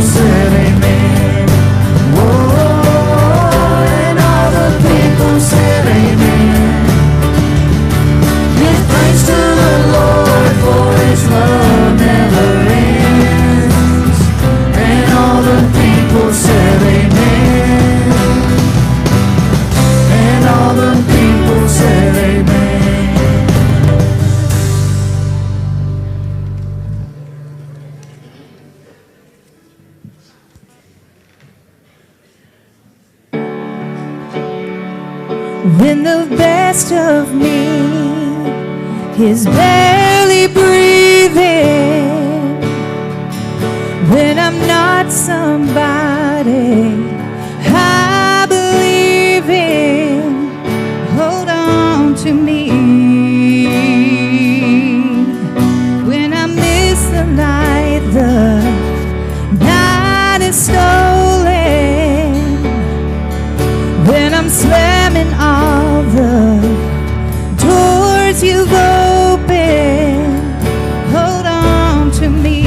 said amen. Whoa, and all the people said amen. Give thanks to the Lord, for his love never ends. And all the people said amen. And all the people said amen. When the best of me is barely breathing, when I'm not somebody I believe in, hold on to me. When I miss the night, the night is stolen. When I'm slamming all the doors you've opened, hold on to me.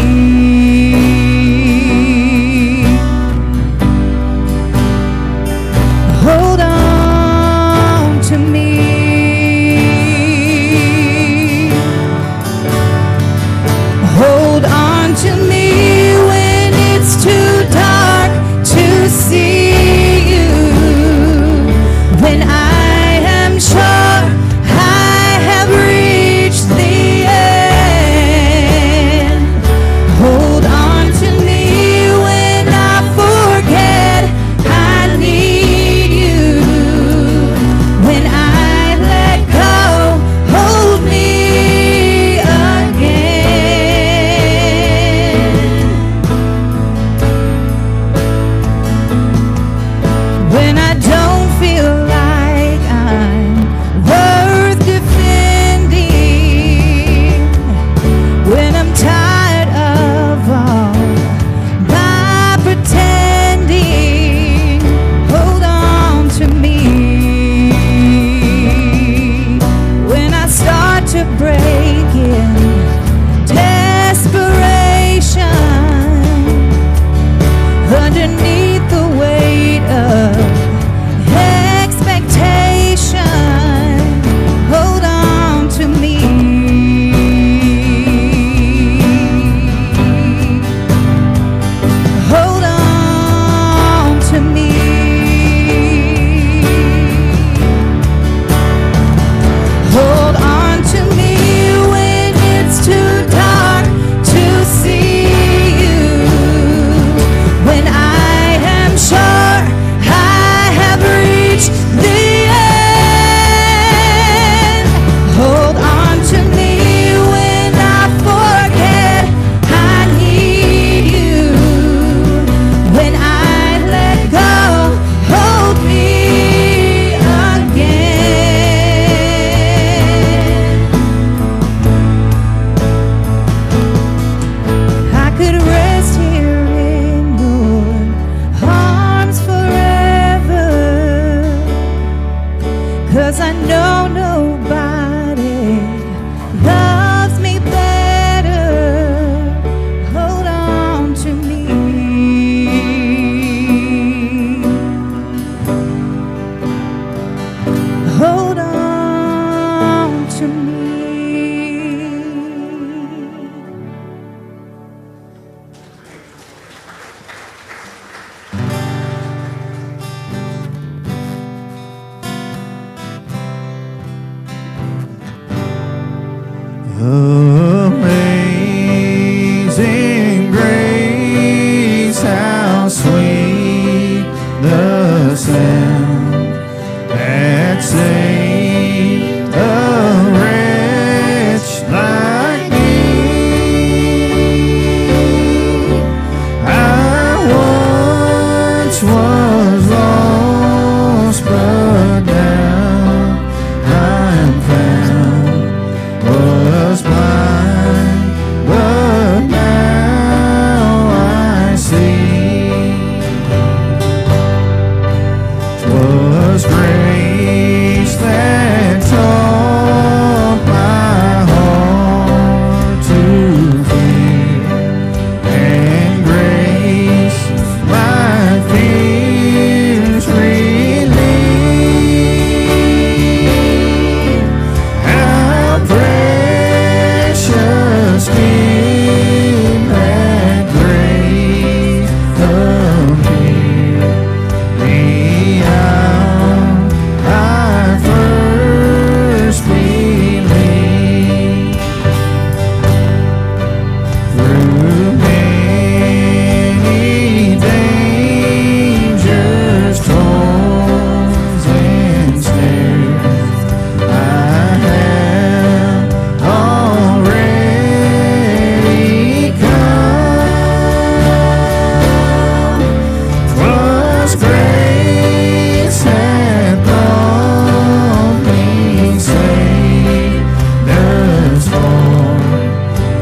grace hath brought me safe thus far,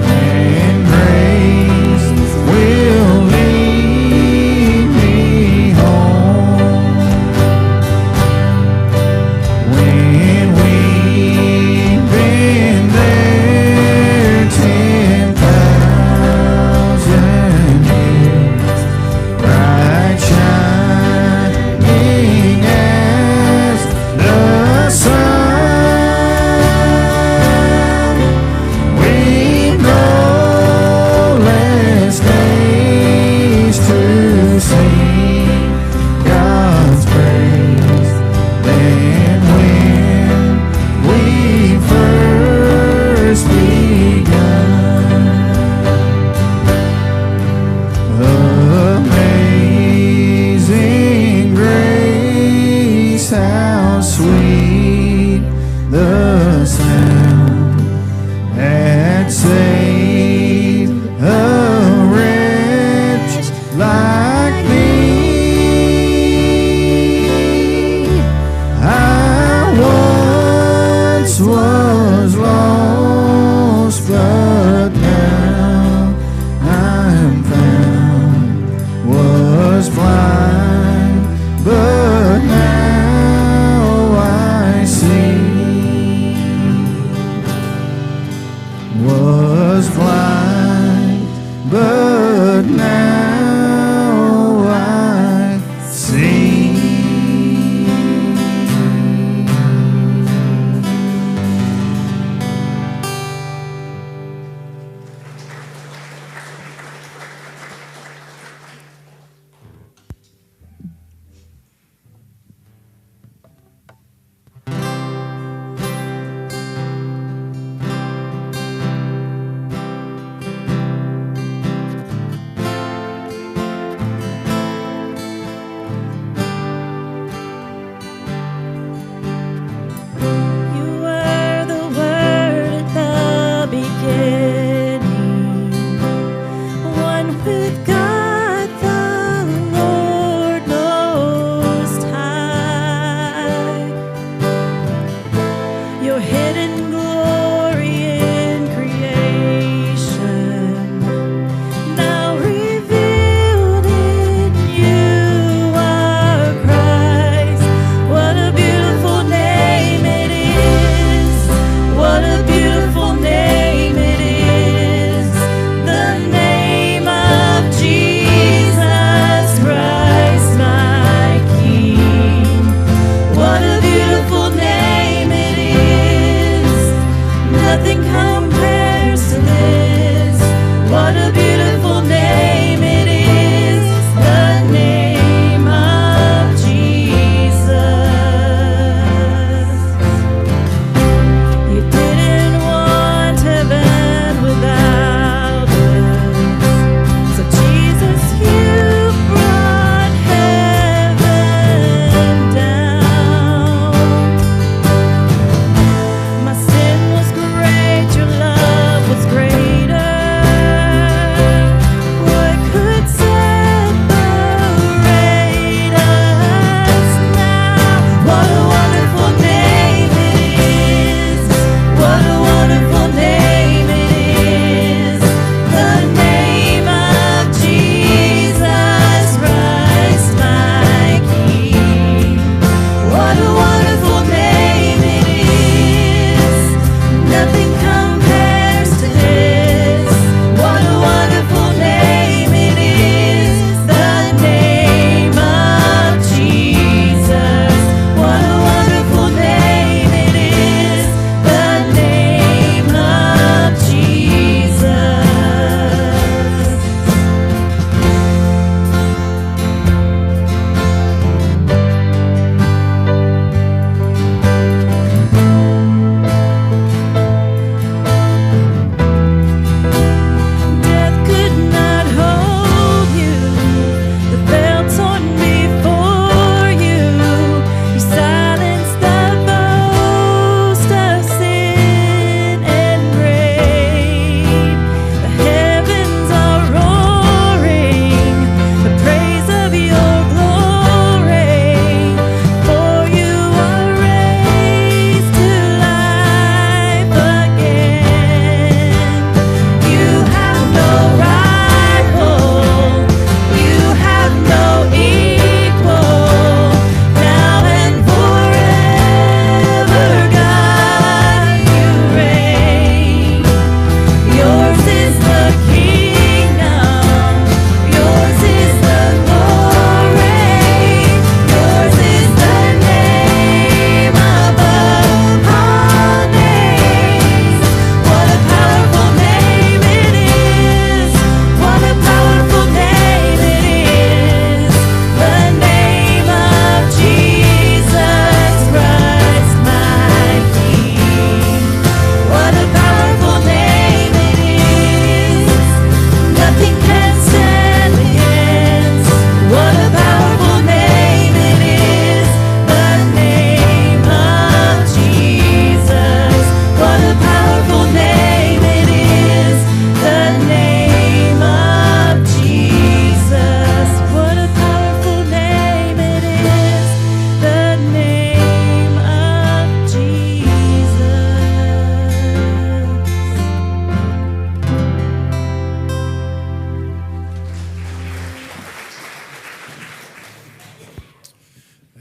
and grace will lead me home. When we've been there 10,000 years, bright shine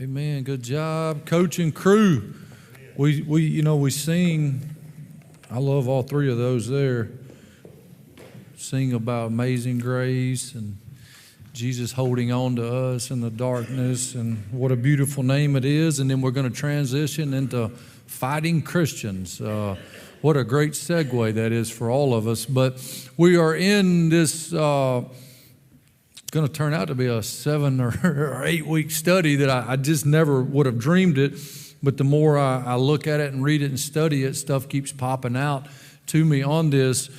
Amen. Good job, coach and crew. We sing. I love all three of those there. Sing about amazing grace and Jesus holding on to us in the darkness, and what a beautiful name it is. And then we're going to transition into fighting Christians. What a great segue that is for all of us. But we are in this, it's going to turn out to be a 7 or 8 week study that I just never would have dreamed it. But the more I look at it and read it and study it, stuff keeps popping out to me on this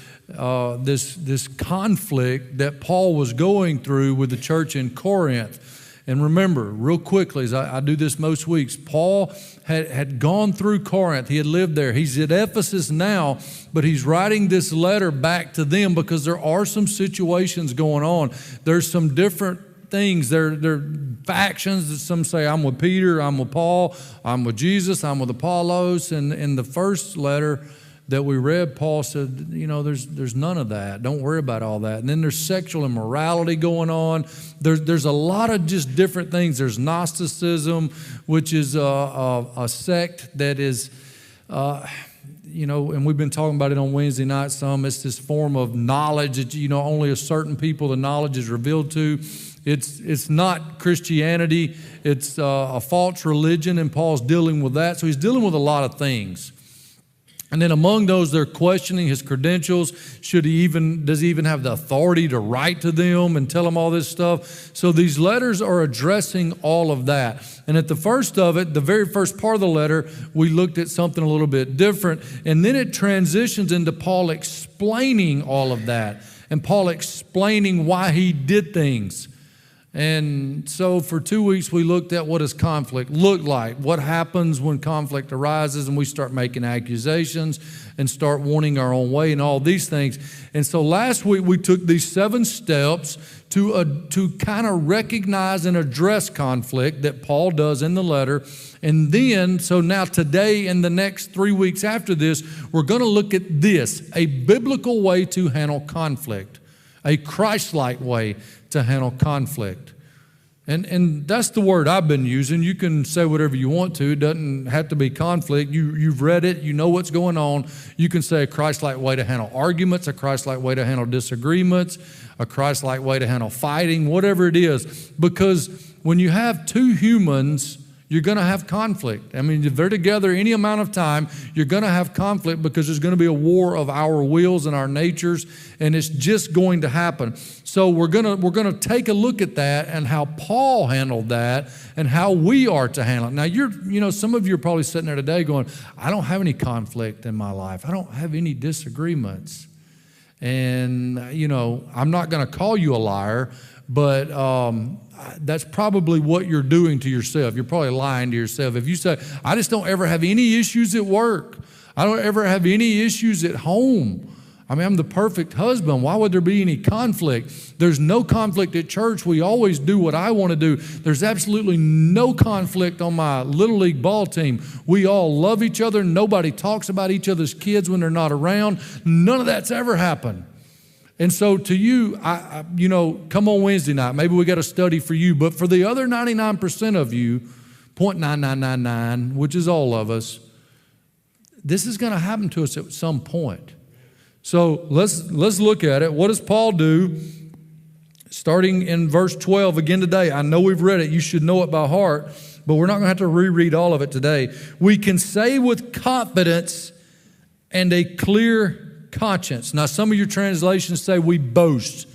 conflict that Paul was going through with the church in Corinth. And remember, real quickly, as I do this most weeks, Paul had gone through Corinth. He had lived there. He's at Ephesus now, but he's writing this letter back to them because there are some situations going on. There's some different things. There are factions that some say, I'm with Peter, I'm with Paul, I'm with Jesus, I'm with Apollos. And in the first letter that we read, Paul said, there's none of that. Don't worry about all that. And then there's sexual immorality going on. There's a lot of just different things. There's Gnosticism, which is a sect that is, and we've been talking about it on Wednesday night some. It's this form of knowledge that, only a certain people the knowledge is revealed to. It's not Christianity. It's a false religion, and Paul's dealing with that. So he's dealing with a lot of things. And then among those, they're questioning his credentials. Does he even have the authority to write to them and tell them all this stuff? So these letters are addressing all of that. And at the first of it, the very first part of the letter, we looked at something a little bit different. And then it transitions into Paul explaining all of that, and Paul explaining why he did things. And so for 2 weeks, we looked at what does conflict look like? What happens when conflict arises and we start making accusations and start wanting our own way and all these things. And so last week, we took these 7 steps to kind of recognize and address conflict that Paul does in the letter. And then, so now today and the next 3 weeks after this, we're going to look at this, a biblical way to handle conflict, a Christ-like way to handle conflict. And that's the word I've been using. You can say whatever you want to. It doesn't have to be conflict. You've read it. You know what's going on. You can say a Christ-like way to handle arguments, a Christ-like way to handle disagreements, a Christ-like way to handle fighting, whatever it is. Because when you have two humans, you're going to have conflict. I mean, if they're together any amount of time, you're going to have conflict because there's going to be a war of our wills and our natures, and it's just going to happen. So we're going to take a look at that and how Paul handled that and how we are to handle it. Now, some of you are probably sitting there today going, I don't have any conflict in my life. I don't have any disagreements. And, I'm not going to call you a liar, but that's probably what you're doing to yourself. You're probably lying to yourself. If you say, I just don't ever have any issues at work. I don't ever have any issues at home. I mean, I'm the perfect husband. Why would there be any conflict? There's no conflict at church. We always do what I want to do. There's absolutely no conflict on my Little League ball team. We all love each other. Nobody talks about each other's kids when they're not around. None of that's ever happened. And so to you, come on Wednesday night. Maybe we got a study for you. But for the other 99% of you, 0.9999, which is all of us, this is going to happen to us at some point. So let's look at it. What does Paul do? Starting in verse 12 again today. I know we've read it. You should know it by heart. But we're not going to have to reread all of it today. We can say with confidence and a clear conscience. Now, some of your translations say we boast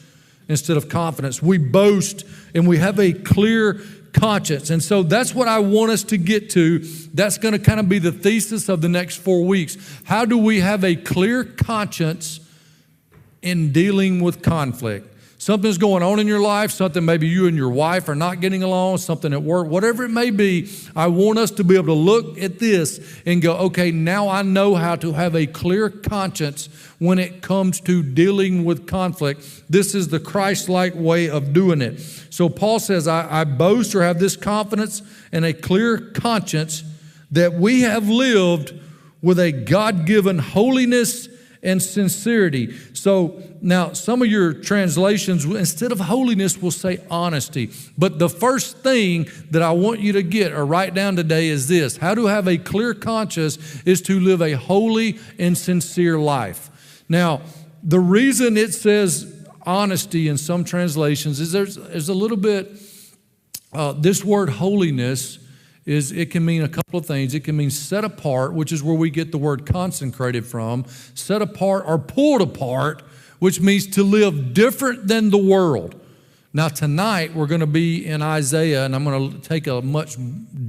instead of confidence. We boast and we have a clear conscience. And so that's what I want us to get to. That's going to kind of be the thesis of the next 4 weeks. How do we have a clear conscience in dealing with conflict? Something's going on in your life, something maybe you and your wife are not getting along, something at work, whatever it may be. I want us to be able to look at this and go, okay, now I know how to have a clear conscience when it comes to dealing with conflict. This is the Christ-like way of doing it. So Paul says, I boast or have this confidence and a clear conscience that we have lived with a God-given holiness and sincerity. So now some of your translations, instead of holiness, will say honesty. But the first thing that I want you to get or write down today is this: how to have a clear conscience is to live a holy and sincere life. Now, the reason it says honesty in some translations is there's a little bit, this word holiness, it can mean a couple of things. It can mean set apart, which is where we get the word consecrated from. Set apart or pulled apart, which means to live different than the world. Now tonight we're going to be in Isaiah, and I'm going to take a much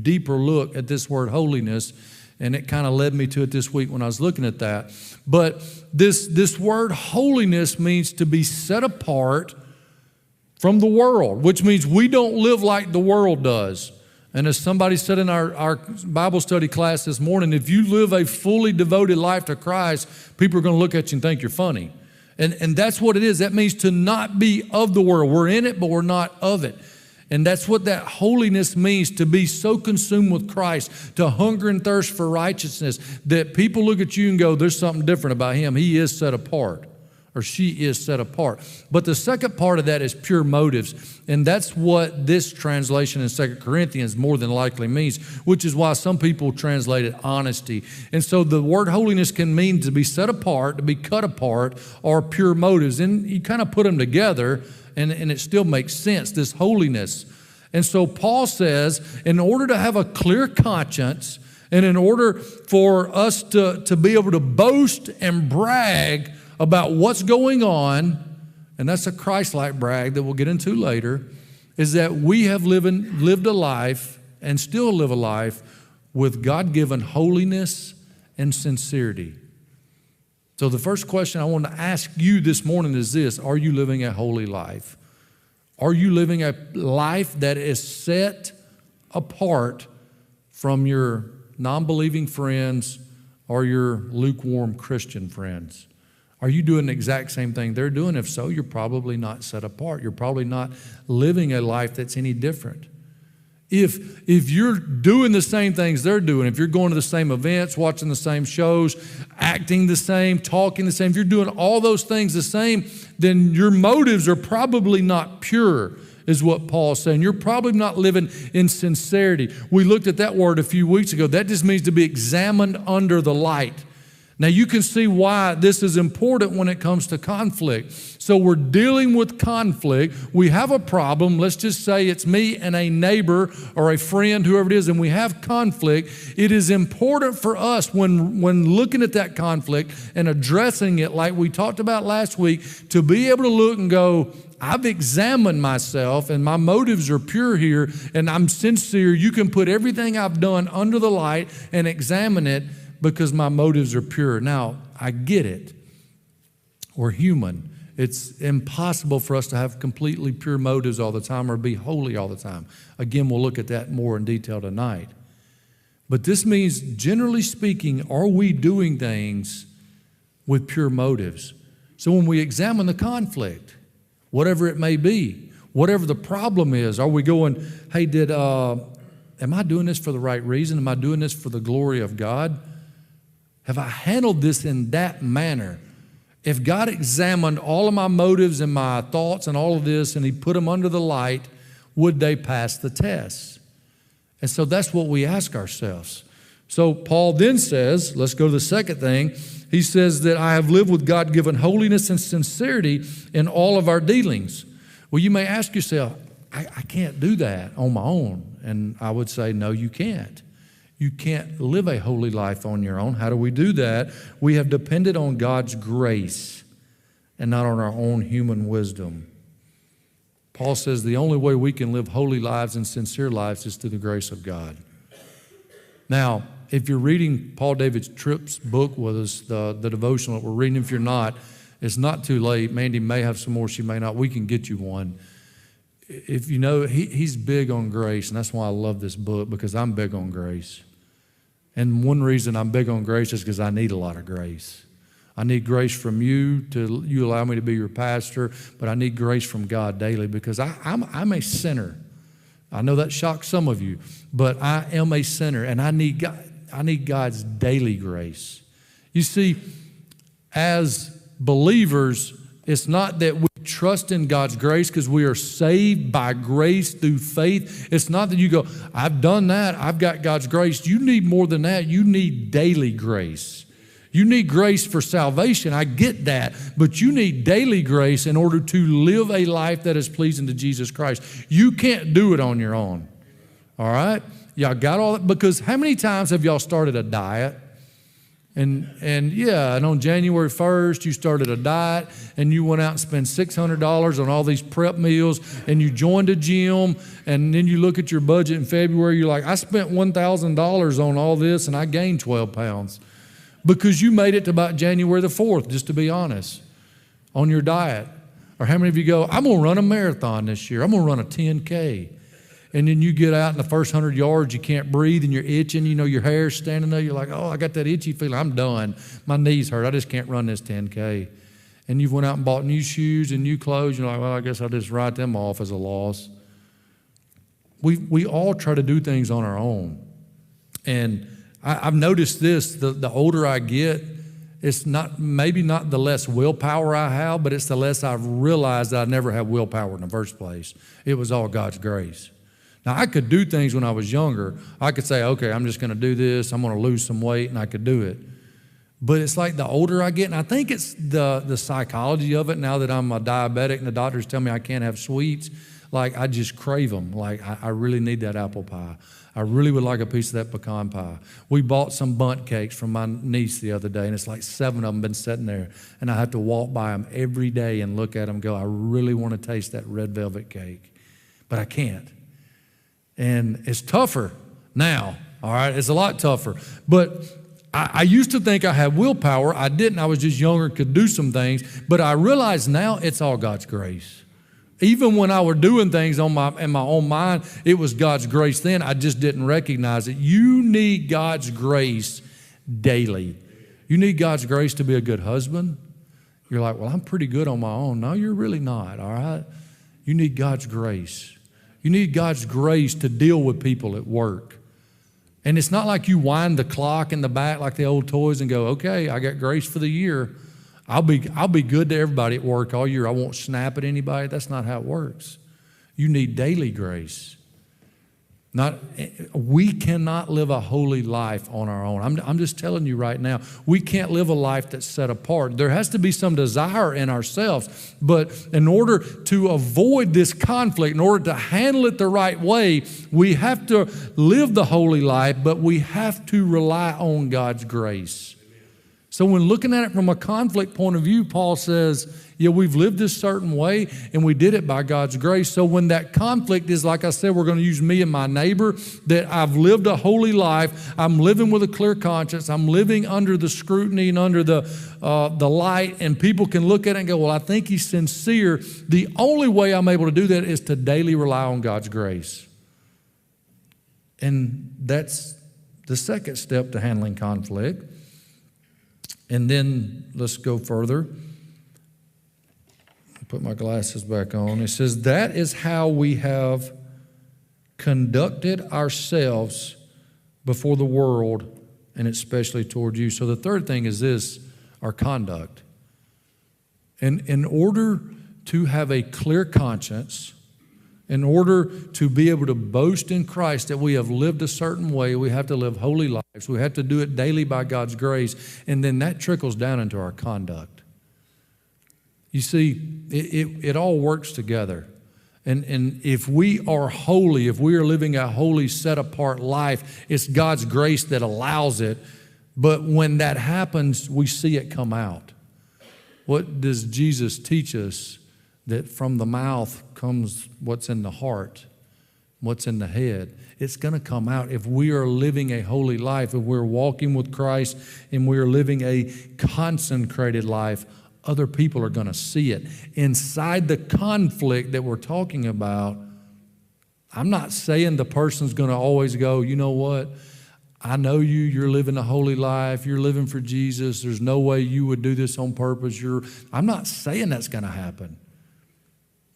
deeper look at this word holiness, and it kind of led me to it this week when I was looking at that. But this word holiness means to be set apart from the world, which means we don't live like the world does. And as somebody said in our Bible study class this morning, if you live a fully devoted life to Christ, people are going to look at you and think you're funny. And that's what it is. That means to not be of the world. We're in it, but we're not of it. And that's what that holiness means, to be so consumed with Christ, to hunger and thirst for righteousness, that people look at you and go, there's something different about him. He is set apart. Or she is set apart. But the second part of that is pure motives. And that's what this translation in 2 Corinthians more than likely means, which is why some people translate it honesty. And so the word holiness can mean to be set apart, to be cut apart, or pure motives. And you kind of put them together, and it still makes sense, this holiness. And so Paul says, in order to have a clear conscience, and in order for us to be able to boast and brag about what's going on, and that's a Christ-like brag that we'll get into later, is that we have lived a life and still live a life with God-given holiness and sincerity. So the first question I want to ask you this morning is this: are you living a holy life? Are you living a life that is set apart from your non-believing friends or your lukewarm Christian friends? Are you doing the exact same thing they're doing? If so, you're probably not set apart. You're probably not living a life that's any different. If you're doing the same things they're doing, if you're going to the same events, watching the same shows, acting the same, talking the same, if you're doing all those things the same, then your motives are probably not pure, is what Paul's saying. You're probably not living in sincerity. We looked at that word a few weeks ago. That just means to be examined under the light. Now you can see why this is important when it comes to conflict. So we're dealing with conflict. We have a problem. Let's just say it's me and a neighbor or a friend, whoever it is, and we have conflict. It is important for us when looking at that conflict and addressing it like we talked about last week, to be able to look and go, I've examined myself and my motives are pure here and I'm sincere. You can put everything I've done under the light and examine it, because my motives are pure. Now, I get it. We're human. It's impossible for us to have completely pure motives all the time or be holy all the time. Again, we'll look at that more in detail tonight. But this means, generally speaking, are we doing things with pure motives? So when we examine the conflict, whatever it may be, whatever the problem is, are we going, hey, am I doing this for the right reason? Am I doing this for the glory of God? Have I handled this in that manner? If God examined all of my motives and my thoughts and all of this, and he put them under the light, would they pass the test? And so that's what we ask ourselves. So Paul then says, let's go to the second thing. He says that I have lived with God-given holiness and sincerity in all of our dealings. Well, you may ask yourself, I can't do that on my own. And I would say, no, you can't. You can't live a holy life on your own. How do we do that? We have depended on God's grace and not on our own human wisdom. Paul says the only way we can live holy lives and sincere lives is through the grace of God. Now, if you're reading Paul David Tripp's book with us, the devotional that we're reading, if you're not, it's not too late. Mandy may have some more, she may not. We can get you one. If you know, he's big on grace, and that's why I love this book, because I'm big on grace. And one reason I'm big on grace is because I need a lot of grace. I need grace from you you allow me to be your pastor, but I need grace from God daily, because I'm a sinner. I know that shocks some of you, but I am a sinner, and I need God's daily grace. You see, as believers, it's not that we trust in God's grace because we are saved by grace through faith. It's not that you go, I've done that, I've got God's grace. You need more than that. You need daily grace. You need grace for salvation. I get that. But you need daily grace in order to live a life that is pleasing to Jesus Christ. You can't do it on your own. All right? Y'all got all that? Because how many times have y'all started a diet? And on January 1st, you started a diet and you went out and spent $600 on all these prep meals and you joined a gym, and then you look at your budget in February, you're like, I spent $1,000 on all this and I gained 12 pounds. Because you made it to about January the 4th, just to be honest, on your diet. Or how many of you go, I'm going to run a marathon this year. I'm going to run a 10K. And then you get out in the first 100 yards, you can't breathe and you're itching. You know, your hair's standing there. You're like, oh, I got that itchy feeling. I'm done. My knees hurt. I just can't run this 10K. And you've went out and bought new shoes and new clothes. You're like, well, I guess I'll just write them off as a loss. We all try to do things on our own. And I've noticed this, the older I get, it's maybe not the less willpower I have, but it's the less I've realized that I never had willpower in the first place. It was all God's grace. Now, I could do things when I was younger. I could say, okay, I'm just going to do this. I'm going to lose some weight, and I could do it. But it's like the older I get, and I think it's the psychology of it now that I'm a diabetic and the doctors tell me I can't have sweets, like I just crave them. Like I really need that apple pie. I really would like a piece of that pecan pie. We bought some bundt cakes from my niece the other day, and it's like 7 of them been sitting there, and I have to walk by them every day and look at them and go, I really want to taste that red velvet cake, but I can't. And it's tougher now, all right? It's a lot tougher. But I used to think I had willpower. I didn't. I was just younger and could do some things. But I realize now it's all God's grace. Even when I were doing things in my own mind, it was God's grace then. I just didn't recognize it. You need God's grace daily. You need God's grace to be a good husband. You're like, well, I'm pretty good on my own. No, you're really not, all right? You need God's grace. You need God's grace to deal with people at work. And it's not like you wind the clock in the back like the old toys and go, okay, I got grace for the year. I'll be good to everybody at work all year. I won't snap at anybody. That's not how it works. You need daily grace. We cannot live a holy life on our own. I'm just telling you right now, we can't live a life that's set apart. There has to be some desire in ourselves, but in order to avoid this conflict, in order to handle it the right way, we have to live the holy life, but we have to rely on God's grace. So when looking at it from a conflict point of view, Paul says, yeah, we've lived this certain way, and we did it by God's grace. So when that conflict is, like I said, we're going to use me and my neighbor, that I've lived a holy life, I'm living with a clear conscience, I'm living under the scrutiny and under the light, and people can look at it and go, well, I think he's sincere. The only way I'm able to do that is to daily rely on God's grace. And that's the second step to handling conflict. And then let's go further. Put my glasses back on. It says, that is how we have conducted ourselves before the world, and especially toward you. So the third thing is this, our conduct. And in order to have a clear conscience, in order to be able to boast in Christ that we have lived a certain way, we have to live holy lives. We have to do it daily by God's grace, and then that trickles down into our conduct. You see, it all works together. And if we are holy, if we are living a holy, set-apart life, it's God's grace that allows it. But when that happens, we see it come out. What does Jesus teach us? That from the mouth comes what's in the heart, what's in the head. It's going to come out. If we are living a holy life, if we're walking with Christ and we are living a consecrated life, other people are going to see it. Inside the conflict that we're talking about, I'm not saying the person's going to always go, you know what? I know you're living a holy life. You're living for Jesus. There's no way you would do this on purpose. I'm not saying that's going to happen.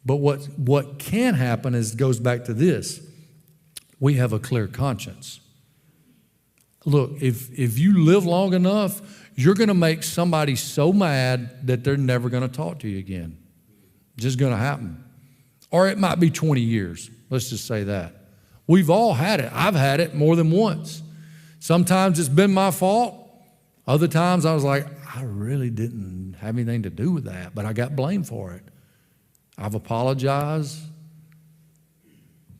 But what can happen is, goes back to this. We have a clear conscience. Look, if you live long enough, you're going to make somebody so mad that they're never going to talk to you again. Just going to happen. Or it might be 20 years. Let's just say that. We've all had it. I've had it more than once. Sometimes it's been my fault. Other times I was like, I really didn't have anything to do with that, but I got blamed for it. I've apologized.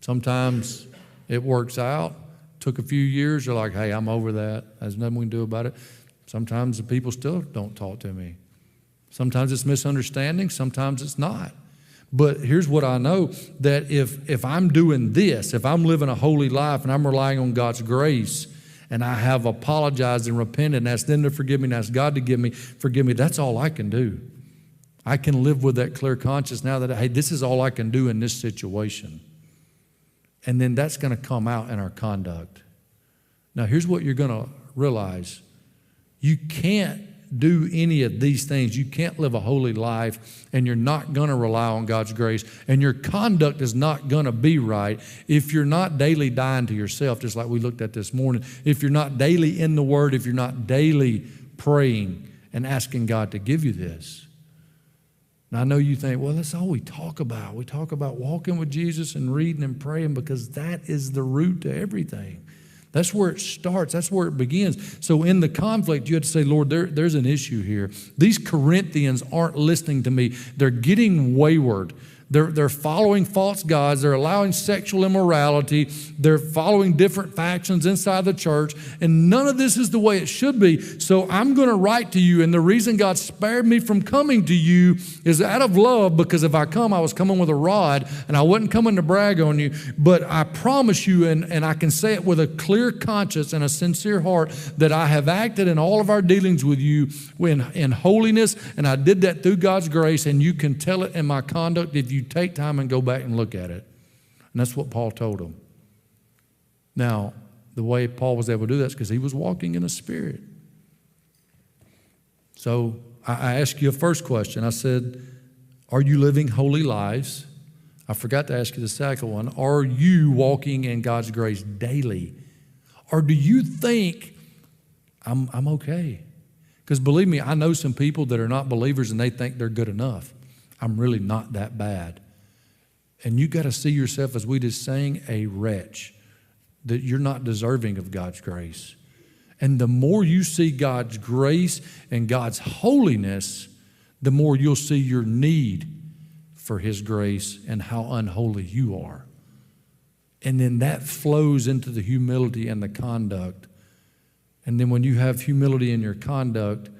Sometimes it works out. Took a few years, you're like, hey, I'm over that. There's nothing we can do about it. Sometimes the people still don't talk to me. Sometimes it's misunderstanding, sometimes it's not. But here's what I know, that if I'm doing this, if I'm living a holy life and I'm relying on God's grace, and I have apologized and repented and asked them to forgive me and asked God to forgive me, that's all I can do. I can live with that clear conscience now that, hey, this is all I can do in this situation. And then that's going to come out in our conduct. Now, here's what you're going to realize. You can't do any of these things. You can't live a holy life, and you're not going to rely on God's grace, and your conduct is not going to be right if you're not daily dying to yourself, just like we looked at this morning. If you're not daily in the Word, if you're not daily praying and asking God to give you this. And I know you think, well, that's all we talk about. We talk about walking with Jesus and reading and praying because that is the root to everything. That's where it starts. That's where it begins. So in the conflict, you have to say, Lord, there's an issue here. These Corinthians aren't listening to me. They're getting wayward. They're following false gods. They're allowing sexual immorality. They're following different factions inside the church. And none of this is the way it should be. So I'm going to write to you. And the reason God spared me from coming to you is out of love, because if I come, I was coming with a rod and I wasn't coming to brag on you. But I promise you, and I can say it with a clear conscience and a sincere heart, that I have acted in all of our dealings with you in holiness. And I did that through God's grace. And you can tell it in my conduct if you take time and go back and look at it. And that's what Paul told them. Now, the way Paul was able to do that is because he was walking in the Spirit. So I asked you a first question. I said, are you living holy lives? I forgot to ask you the second one. Are you walking in God's grace daily? Or do you think, I'm okay? Because believe me, I know some people that are not believers and they think they're good enough. I'm really not that bad. And you got to see yourself, as we just sang, a wretch, that you're not deserving of God's grace. And the more you see God's grace and God's holiness, the more you'll see your need for His grace and how unholy you are. And then that flows into the humility and the conduct. And then when you have humility in your conduct,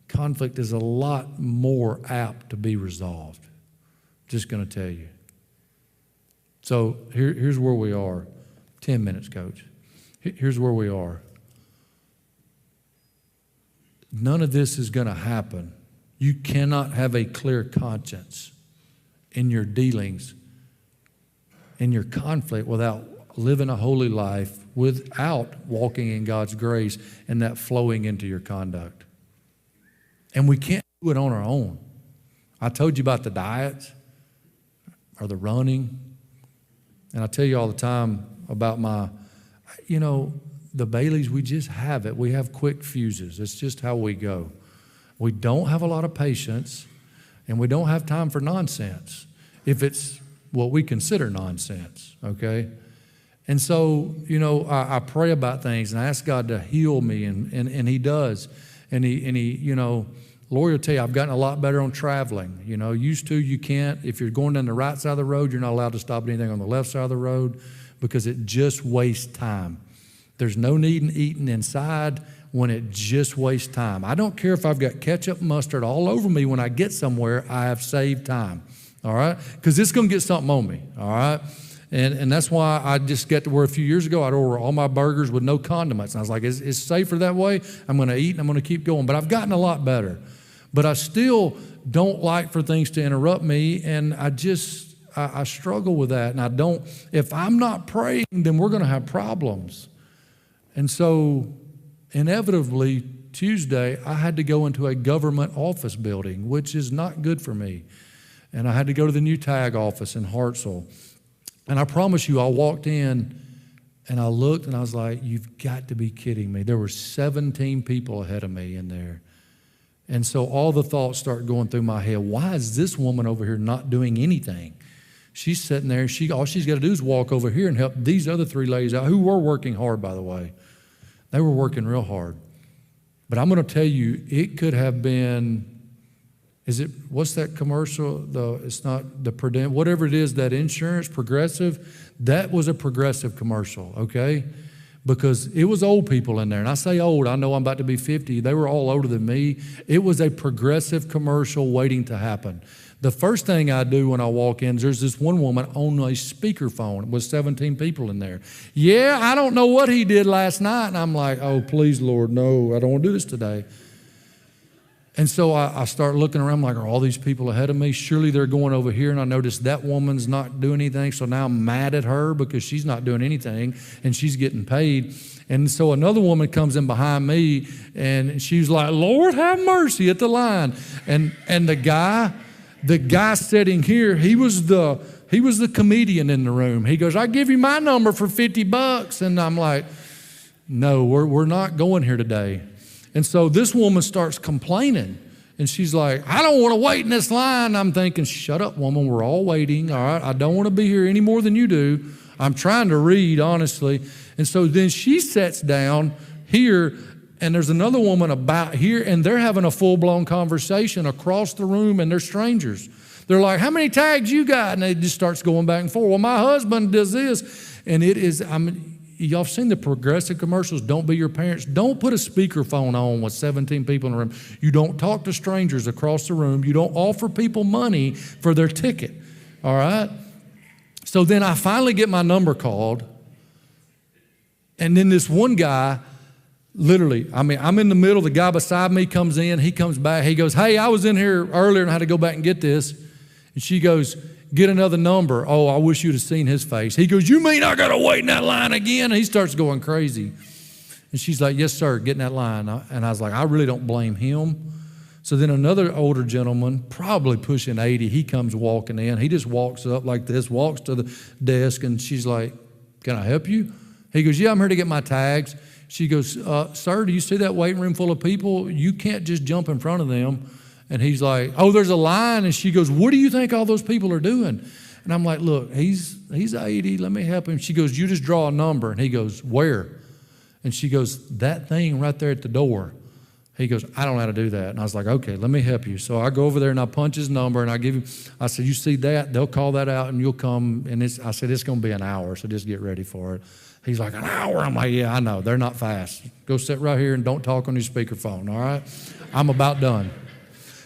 conflict is a lot more apt to be resolved. Just going to tell you. So here's where we are. 10 minutes, Coach. Here's where we are. None of this is going to happen. You cannot have a clear conscience in your dealings, in your conflict, without living a holy life, without walking in God's grace and that flowing into your conduct. And we can't do it on our own. I told you about the diets or the running. And I tell you all the time about the Baileys, we just have it. We have quick fuses. It's just how we go. We don't have a lot of patience, and we don't have time for nonsense, if it's what we consider nonsense, okay? And so, I pray about things, and I ask God to heal me, and He does. And he Lori will tell you, I've gotten a lot better on traveling. Used to, you can't. If you're going down the right side of the road, you're not allowed to stop at anything on the left side of the road because it just wastes time. There's no need in eating inside when it just wastes time. I don't care if I've got ketchup and mustard all over me when I get somewhere, I have saved time, all right? Because it's going to get something on me, all right? And that's why I just got to where a few years ago I'd order all my burgers with no condiments. And I was like, it's safer that way. I'm going to eat and I'm going to keep going. But I've gotten a lot better. But I still don't like for things to interrupt me, and I struggle with that. And if I'm not praying, then we're going to have problems. And so inevitably, Tuesday, I had to go into a government office building, which is not good for me. And I had to go to the new tag office in Hartselle. And I promise you, I walked in And I looked and I was like, you've got to be kidding me. There were 17 people ahead of me in there. And so all the thoughts start going through my head. Why is this woman over here not doing anything? She's sitting there. All she's got to do is walk over here and help these other 3 ladies out, who were working hard, by the way. They were working real hard. But I'm going to tell you, it could have been, what's that commercial? It's not the Prudent, whatever it is, that insurance, Progressive, that was a Progressive commercial, okay? Because it was old people in there. And I say old, I know I'm about to be 50. They were all older than me. It was a Progressive commercial waiting to happen. The first thing I do when I walk in, there's this one woman on a speakerphone with 17 people in there. Yeah, I don't know what he did last night. And I'm like, oh, please, Lord, no, I don't want to do this today. And so I start looking around, I'm like, are all these people ahead of me? Surely they're going over here. And I notice that woman's not doing anything. So now I'm mad at her because she's not doing anything and she's getting paid. And so another woman comes in behind me and she's like, Lord, have mercy, at the line. And the guy sitting here, he was the comedian in the room. He goes, I give you my number for $50. And I'm like, no, we're not going here today. And so this woman starts complaining. And she's like, I don't want to wait in this line. I'm thinking, shut up, woman. We're all waiting. All right. I don't want to be here any more than you do. I'm trying to read, honestly. And so then she sits down here, and there's another woman about here, and they're having a full-blown conversation across the room, and they're strangers. They're like, how many tags you got? And it just starts going back and forth. Well, my husband does this. And it is, y'all have seen the Progressive commercials, don't be your parents. Don't put a speakerphone on with 17 people in the room. You don't talk to strangers across the room. You don't offer people money for their ticket, all right? So then I finally get my number called, and then this one guy, literally, I'm in the middle, the guy beside me comes in, he comes back, he goes, hey, I was in here earlier and I had to go back and get this. And she goes, get another number. Oh, I wish you'd have seen his face. He goes, you mean I got to wait in that line again? And he starts going crazy. And she's like, yes, sir, get in that line. And I was like, I really don't blame him. So then another older gentleman, probably pushing 80, he comes walking in. He just walks up like this, walks to the desk, and she's like, can I help you? He goes, yeah, I'm here to get my tags. She goes, sir, do you see that waiting room full of people? You can't just jump in front of them. And he's like, oh, there's a line. And she goes, what do you think all those people are doing? And I'm like, look, he's 80. Let me help him. She goes, you just draw a number. And he goes, where? And she goes, that thing right there at the door. He goes, I don't know how to do that. And I was like, okay, let me help you. So I go over there and I punch his number and I said, you see that? They'll call that out and you'll come. And I said, it's going to be an hour, so just get ready for it. He's like, an hour? I'm like, yeah, I know. They're not fast. Go sit right here and don't talk on your speakerphone, all right? I'm about done.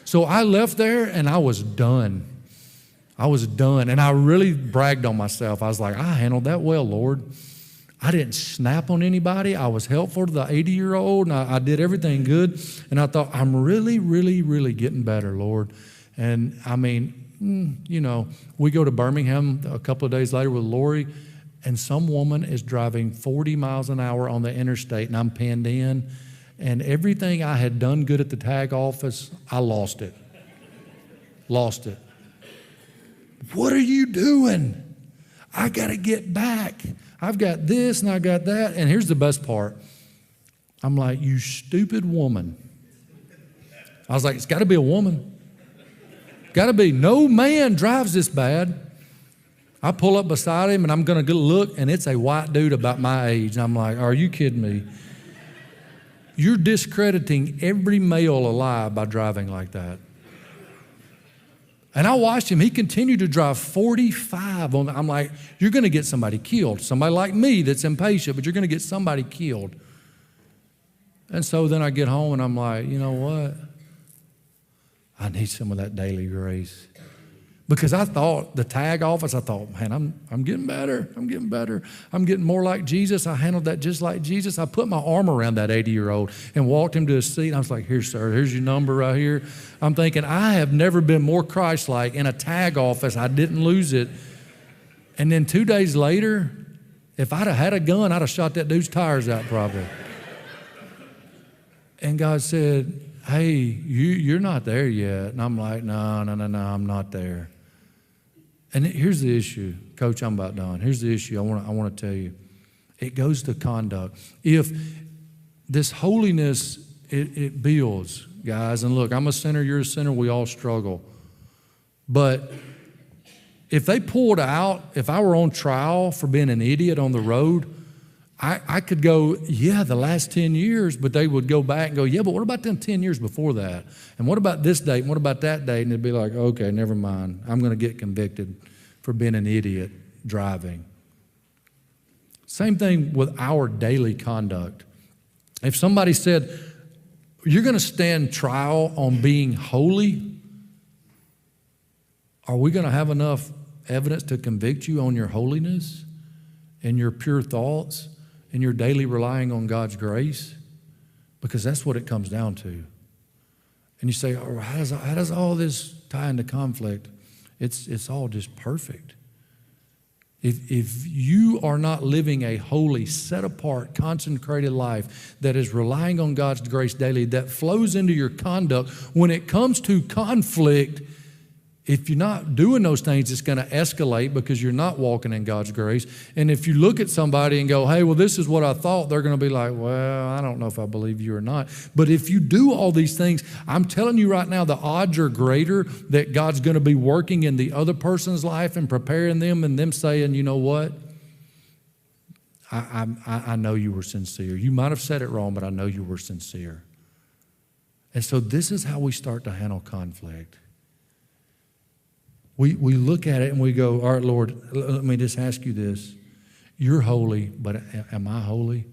So I left there and I was done. And I really bragged on myself. I was like, I handled that well, Lord. I didn't snap on anybody. I was helpful to the 80-year-old, and I did everything good. And I thought, I'm really, really, really getting better, Lord. And I mean, we go to Birmingham a couple of days later with Lori, and some woman is driving 40 miles an hour on the interstate, and I'm pinned in. And everything I had done good at the tag office, I lost it. Lost it. What are you doing? I got to get back. I've got this and I got that. And here's the best part. I'm like, you stupid woman. I was like, it's got to be a woman. Got to be. No man drives this bad. I pull up beside him and I'm going to look, and it's a white dude about my age. And I'm like, are you kidding me? You're discrediting every male alive by driving like that. And I watched him. He continued to drive 45 on. I'm like, you're going to get somebody killed. Somebody like me that's impatient, but you're going to get somebody killed. And so then I get home and I'm like, you know what? I need some of that daily grace. Because I thought, the tag office, I thought, man, I'm getting better. I'm getting better. I'm getting more like Jesus. I handled that just like Jesus. I put my arm around that 80-year-old and walked him to his seat. I was like, here, sir, here's your number right here. I'm thinking, I have never been more Christ-like in a tag office. I didn't lose it. And then 2 days later, if I'd have had a gun, I'd have shot that dude's tires out probably. And God said, hey, you're not there yet. And I'm like, no, I'm not there. And here's the issue. Coach, I'm about done. Here's the issue I want to tell you. It goes to conduct. If this holiness, it builds, guys. And look, I'm a sinner, you're a sinner, we all struggle. But if they pulled out, if I were on trial for being an idiot on the road, I could go, yeah, the last 10 years, but they would go back and go, yeah, but what about them 10 years before that? And what about this date? And what about that date? And it'd be like, okay, never mind. I'm going to get convicted for being an idiot driving. Same thing with our daily conduct. If somebody said, you're going to stand trial on being holy, are we going to have enough evidence to convict you on your holiness and your pure thoughts and your daily relying on God's grace? Because that's what it comes down to. And you say, oh, how does all this tie into conflict? It's all just perfect. If you are not living a holy, set-apart, consecrated life that is relying on God's grace daily, that flows into your conduct, when it comes to conflict, if you're not doing those things, it's going to escalate because you're not walking in God's grace. And if you look at somebody and go, hey, well, this is what I thought, they're going to be like, well, I don't know if I believe you or not. But if you do all these things, I'm telling you right now, the odds are greater that God's going to be working in the other person's life and preparing them and them saying, you know what? I know you were sincere. You might have said it wrong, but I know you were sincere. And so this is how we start to handle conflict. We look at it and we go, all right, Lord, let me just ask you this. You're holy, but am I holy?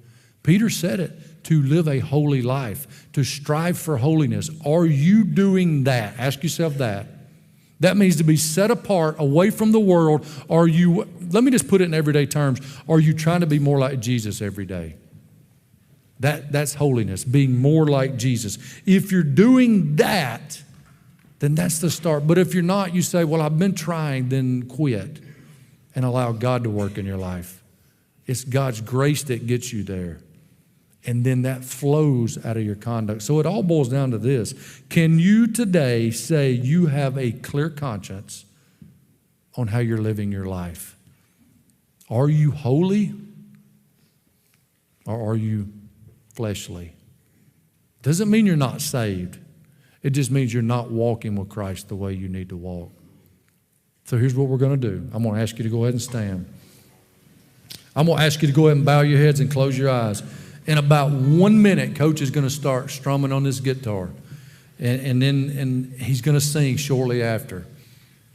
Peter said it, to live a holy life, to strive for holiness. Are you doing that? Ask yourself that. That means to be set apart, away from the world. Are you, let me just put it in everyday terms, are you trying to be more like Jesus every day? That's holiness, being more like Jesus. If you're doing that, then that's the start. But if you're not, you say, well, I've been trying, then quit and allow God to work in your life. It's God's grace that gets you there. And then that flows out of your conduct. So it all boils down to this. Can you today say you have a clear conscience on how you're living your life? Are you holy or are you fleshly? Doesn't mean you're not saved. It just means you're not walking with Christ the way you need to walk. So here's what we're going to do. I'm going to ask you to go ahead and stand. I'm going to ask you to go ahead and bow your heads and close your eyes. In about 1 minute, Coach is going to start strumming on this guitar. And then he's going to sing shortly after.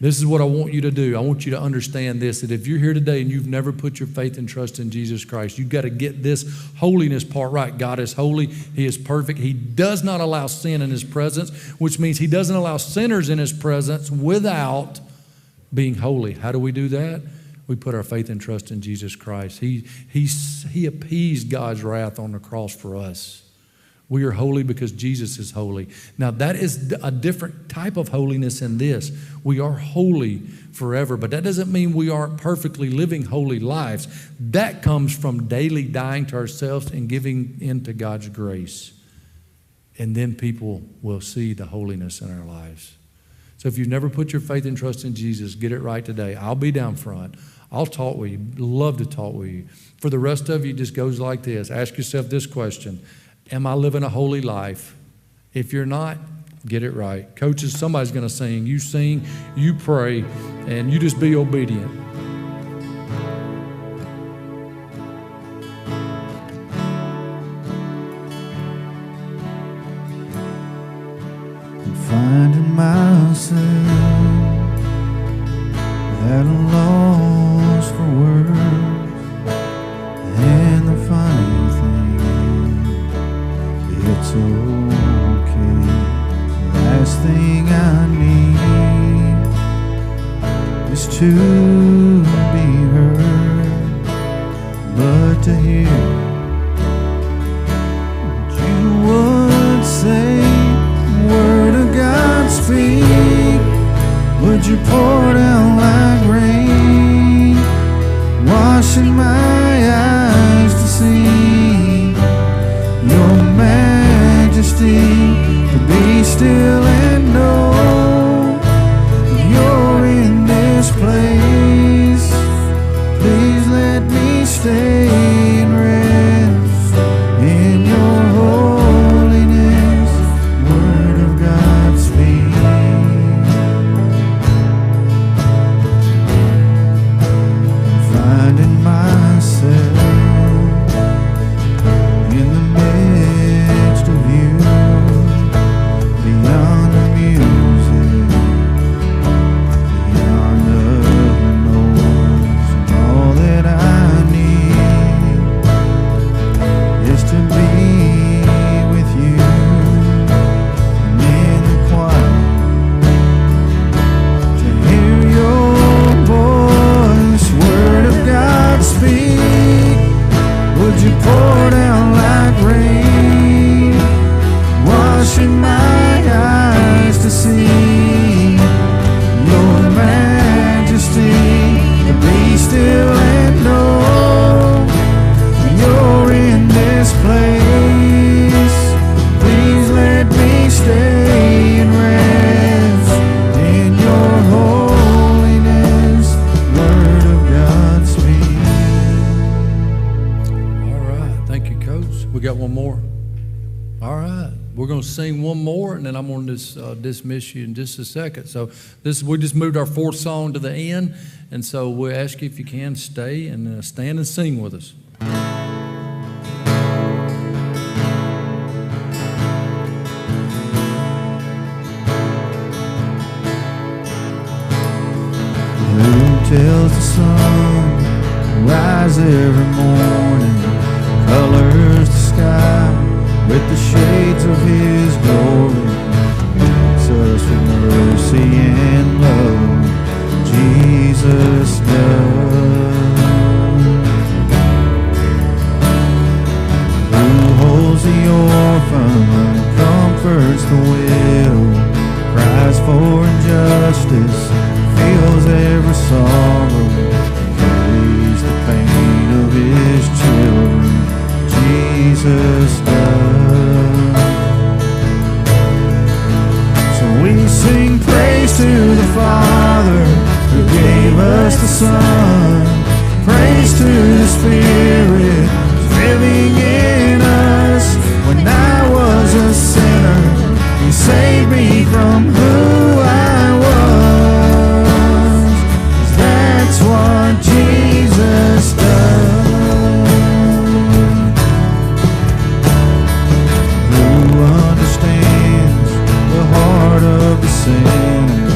This is what I want you to do. I want you to understand this, that if you're here today and you've never put your faith and trust in Jesus Christ, you've got to get this holiness part right. God is holy. He is perfect. He does not allow sin in His presence, which means He doesn't allow sinners in His presence without being holy. How do we do that? We put our faith and trust in Jesus Christ. He appeased God's wrath on the cross for us. We are holy because Jesus is holy. Now, that is a different type of holiness in this. We are holy forever, but that doesn't mean we aren't perfectly living holy lives. That comes from daily dying to ourselves and giving into God's grace. And then people will see the holiness in our lives. So if you've never put your faith and trust in Jesus, get it right today. I'll be down front. I'll talk with you. Love to talk with you. For the rest of you, it just goes like this. Ask yourself this question. Am I living a holy life? If you're not, get it right. Coaches, somebody's going to sing. You sing, you pray, and you just be obedient. I'm finding myself at a loss for words, and the funny thing, it's okay. The last thing I need is to be heard, but to hear what you would say. Word of God speak, would you pour down like rain, washing my eyes to see your majesty, to be still and know you're in this place. Please let me stay. We got one more? All right. We're going to sing one more, and then I'm going to dismiss you in just a second. So we just moved our fourth song to the end, and so we'll ask you if you can stay and stand and sing with us. Who tells the sun to rise every morning, colors the sky with the shades of His glory, meets us with mercy and love, Jesus does. Who holds the orphan, comforts the widow, cries for injustice, feels every sorrow, carries the pain of His children, Jesus does. So we sing praise to the Father who gave us the Son, praise to the Spirit living in us. When I was a sinner, He saved me from who I was. 'Cause that's what Jesus does. Of the sinner,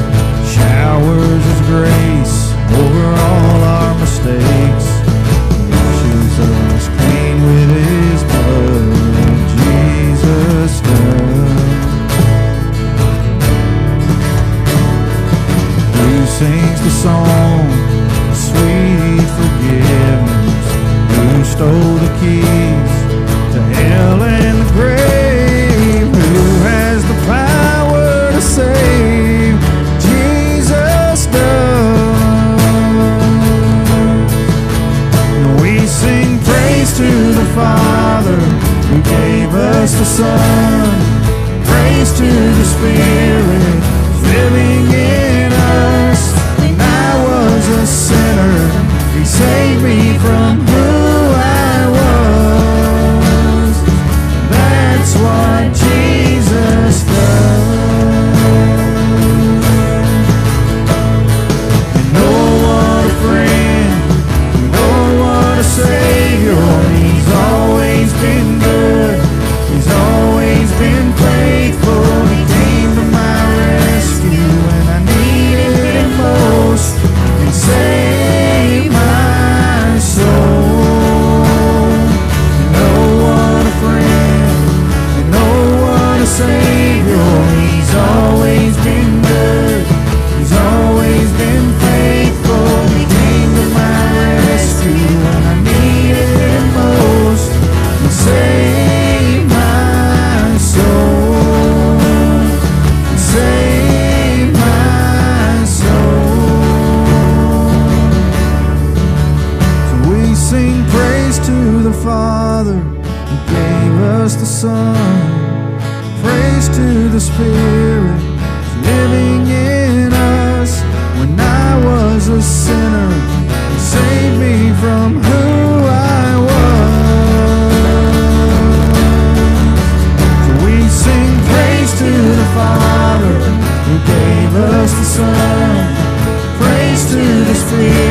showers His grace over all our mistakes, washes us clean with His blood, Jesus does. Who sings the song of sweet forgiveness? Who stole the keys to hell and the grave? Who has the power to save? Jesus does. And we sing praise to the Father who gave us the Son, praise to the Spirit living in us. When I was a sinner, He saved me from who I was. That's what Jesus does. And oh, what a friend, and oh, what a Savior. He's always been good, He's always been faithful. He came to my rescue when I needed Him most, and saved my soul. And oh, what a friend, and oh, what a Savior. He's always been good, He's always been faithful. He came to my rescue when I needed Him most, and saved my soul, and saved my soul. So we sing praise to the Father who gave us the Son, praise to the Spirit living in us. When I was a sinner, He saved me from who I was. So we sing praise to the Father who gave us the Son, praise to the Spirit